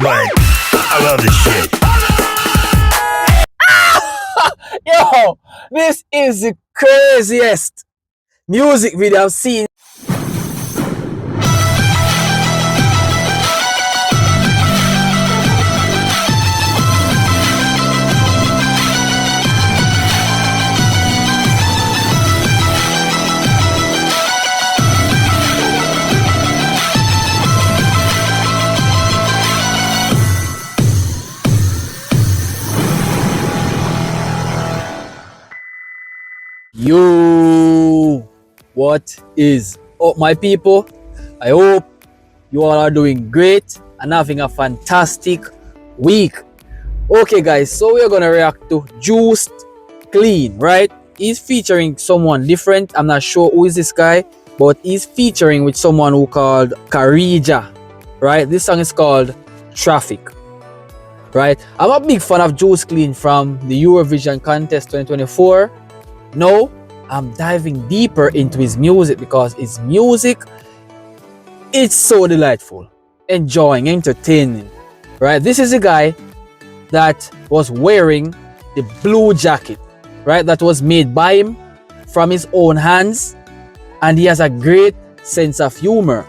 but I love this shit. Yo, this is the craziest music video I've seen. Yo, what is up, my people? I hope you all are doing great and having a fantastic week. Okay guys, so we're gonna react to Joost Clean, right? He's featuring someone different. I'm not sure who is this guy, but he's featuring with someone who called Kaarija, right? This song is called TRAFIK, right? I'm a big fan of Joost Clean from the Eurovision contest 2024. Now, I'm diving deeper into his music because his music, it's so delightful, enjoying, entertaining, right? This is a guy that was wearing the blue jacket, right? That was made by him from his own hands, and he has a great sense of humor.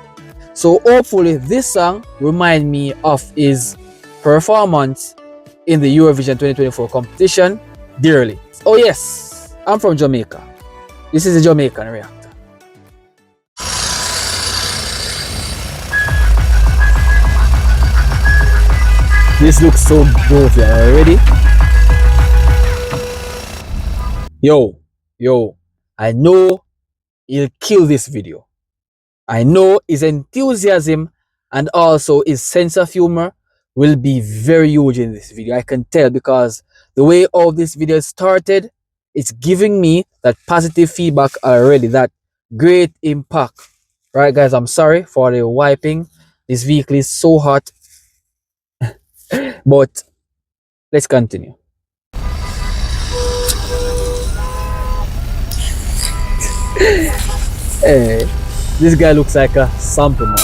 So hopefully this song reminds me of his performance in the Eurovision 2024 competition dearly. Oh yes, I'm from Jamaica. This is a Jamaican reactor. This looks so dope, yeah. Ready? Yo, I know he'll kill this video. I know his enthusiasm and also his sense of humor will be very huge in this video. I can tell because the way all this video started, it's giving me that positive feedback already, that great impact. Right, guys, I'm sorry for the wiping. This vehicle is so hot. But let's continue. Hey, this guy looks like a sample man.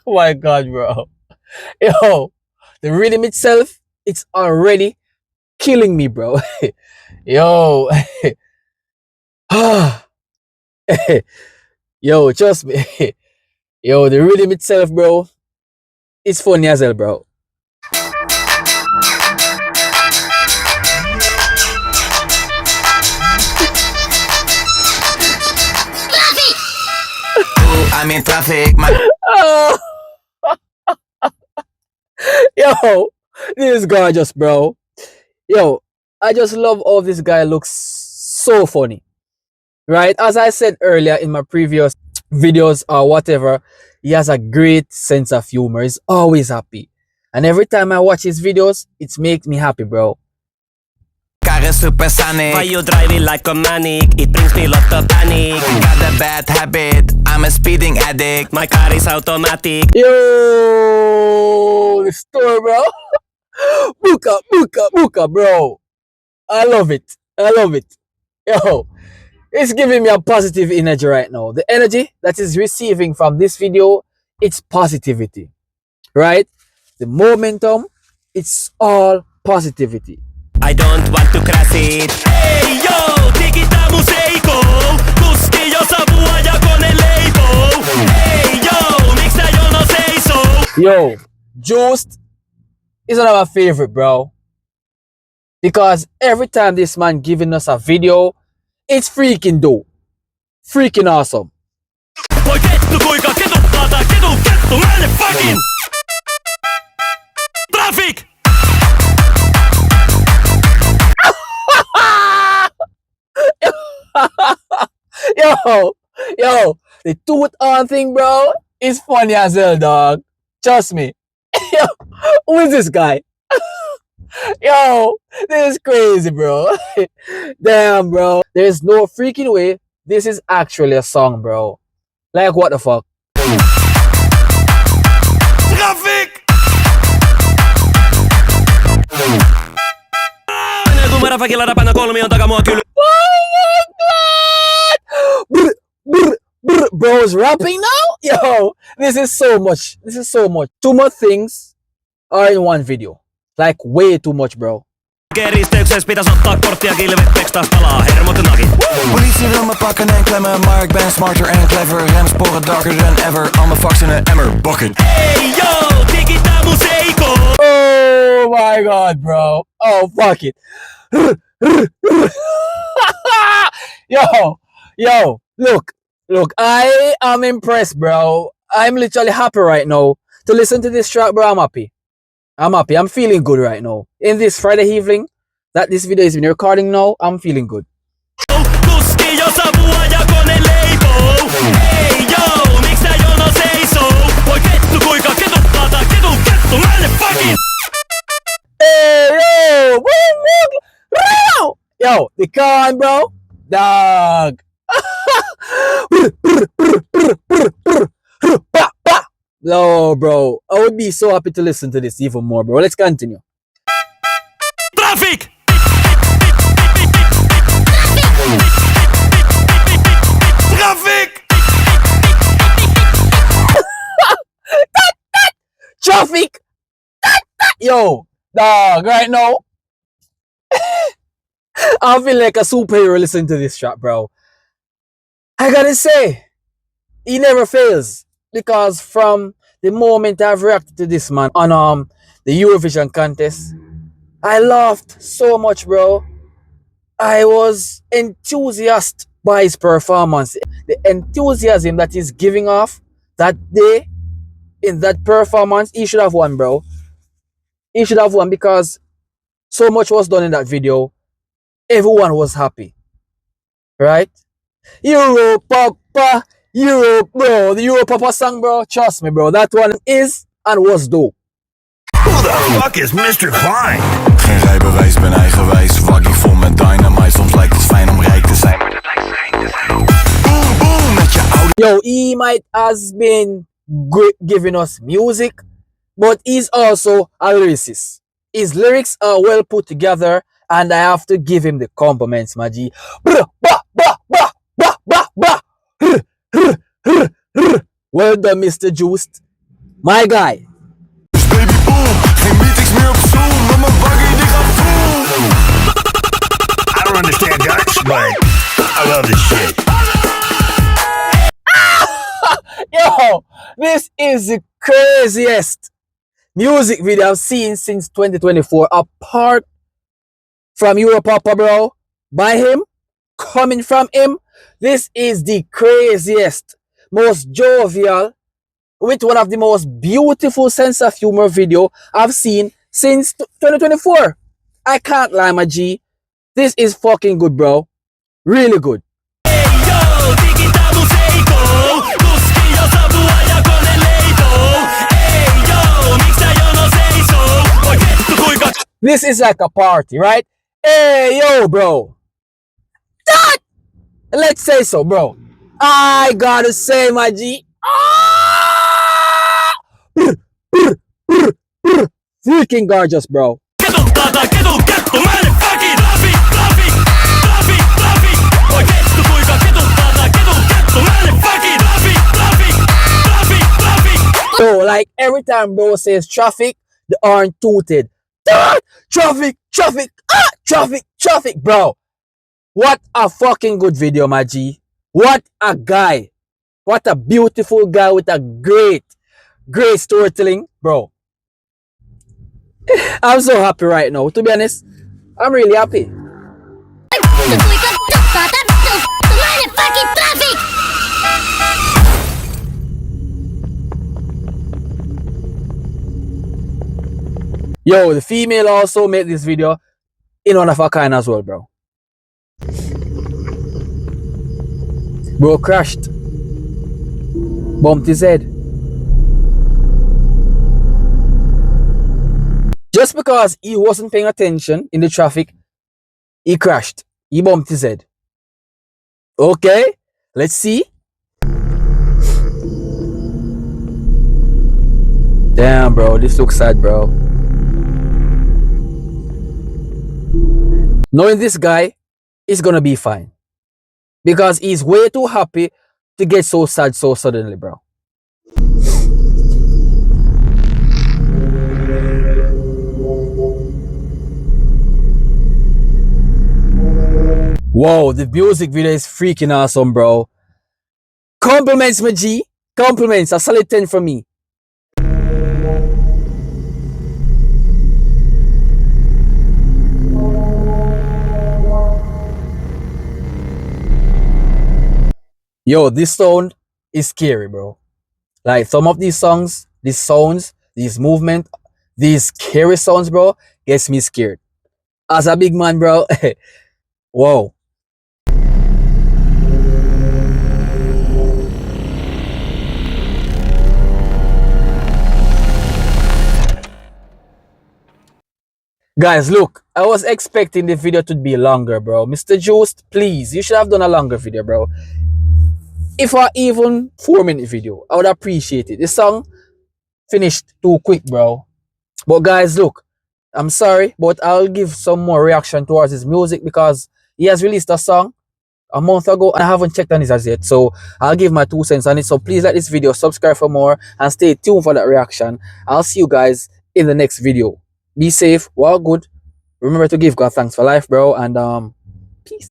Oh my god, bro. Yo, the rhythm itself, it's already killing me, bro. Yo. Yo, trust me. Yo, the rhythm itself, bro, it's funny as hell, bro. I'm in traffic, man. Oh. Yo, this is gorgeous, bro. Yo, I just love how this guy looks so funny, right? As I said earlier in my previous videos or whatever, he has a great sense of humor. He's always happy. And every time I watch his videos, it makes me happy, bro. Car is supersonic. Why you driving like a manic? It brings me lot of panic. Got a bad habit, I'm a speeding addict. My car is automatic. Yo, the store, bro. Buka, bro. I love it. Yo, it's giving me a positive energy right now. The energy that is receiving from this video, it's positivity, right? The momentum, it's all positivity. I don't want to crash it. Hey yo, digita museico. Busque yo sabuaya con el label. Hey yo, mixa yo no say so. Yo, Joost is one of my favorite, bro. Because every time this man giving us a video, it's freaking dope. Freaking awesome. Traffic! Yo, the tooth on thing, bro, is funny as hell, dog. Trust me. Yo, who is this guy? Yo, this is crazy, bro. Damn, bro. There's no freaking way this is actually a song, bro. Like, what the fuck? Traffic! Oh my god! Bro's rapping now? Yo, this is so much. This is so much. Too much things are in one video. Like way too much, bro. Risteyksessä pitäis ottaa korttia kilvet, tekstaa palaa, hermot en nakit. Politie wil me pakken en klemmen, maar ik ben smarter en clever. Remsporen darker than ever, al mijn fucks in een emmer, bucket. Hey yo, digita museiko. Oh my god, bro. Oh, fuck it. Yo, look, I am impressed, bro. I'm literally happy right now to listen to this track, bro. I'm happy. I'm feeling good right now. In this Friday evening that this video is been recording now, I'm feeling good. Kuski jo savua ja kone leipoo. Hey yo, miks tää jono seisoo? Voi kettu kuinka ketuttaa tää kettu, mä en fucking. Hey, yo, the car, bro. Dog. No, bro. I would be so happy to listen to this even more, bro. Let's continue. TRAFIK! TRAFIK! TRAFIK! Yo, dog, right now, I feel like a superhero listening to this track, bro. I gotta say, he never fails. Because from the moment I've reacted to this man on the Eurovision contest, I laughed so much, bro. I was enthusiastic by his performance. The enthusiasm that he's giving off that day in that performance, he should have won, bro. He should have won because so much was done in that video. Everyone was happy. Right? Europa, Europe, bro. The Europa song, bro. Trust me, bro. That one is and was dope. Who the fuck is Mr. Klein? Geen rijbewijs, ben eigenwijs. Waggie vol met dynamite. Soms lijkt het fijn om rijk te zijn, maar dat lijkt gering te zijn. Boom, boom, met je oude. Yo, he might has been giving us music, but he's also a lyricist. His lyrics are well put together, and I have to give him the compliments, my G. Well done, Mr. Joost. My guy. Baby boom, geen meetings meer op Zoom. Maar mijn waggie die gaat boom. I don't understand Dutch, but I love this shit. Yo, this is the craziest music video I've seen since 2024. Apart from Europa, bro. By him, coming from him, this is the craziest, most jovial, with one of the most beautiful sense of humor video I've seen since 2024. I can't lie, my G. This is fucking good, bro. Really good. Hey yo, digita museiko. Kuski jo savua ja kone leipoo. Hey yo, miks tää jono seisoo? Voi kettu kuinka. This is like a party, right? Hey, yo, bro. That! Let's say so, bro. I gotta say, my G. Freaking gorgeous, bro. Ketuttaa tää kettu, mä en fucking. TRAFIK! Voi kettu kuinka ketuttaa tää kettu, mä en fucking. TRAFIK! So, like every time bro says traffic, the horn tooted. Traffic, bro. What a fucking good video, my G. What a guy. What a beautiful guy with a great storytelling, bro. I'm so happy right now. To be honest, I'm really happy. Yo, the female also made this video in one of a kind as well, bro. Bro crashed. Bumped his head. Just because he wasn't paying attention in the traffic, he crashed. He bumped his head. Okay, let's see. Damn, bro, this looks sad, bro. Knowing this guy is gonna be fine. Because he's way too happy to get so sad so suddenly, bro. Whoa, the music video is freaking awesome, bro. Compliments, my G. Compliments. A solid 10 from me. Yo, this sound is scary, bro. Like some of these songs, these sounds, these movement, these scary sounds, bro, gets me scared. As a big man, bro, whoa. Guys, look, I was expecting the video to be longer, bro. Mr. Joost, please, you should have done a longer video, bro. If I even 4-minute video, I would appreciate it. This song finished too quick, bro. But guys, look, I'm sorry, but I'll give some more reaction towards his music because he has released a song a month ago and I haven't checked on his as yet. So I'll give my 2 cents on it. So please like this video, subscribe for more, and stay tuned for that reaction. I'll see you guys in the next video. Be safe, walk good. Remember to give God thanks for life, bro, and peace.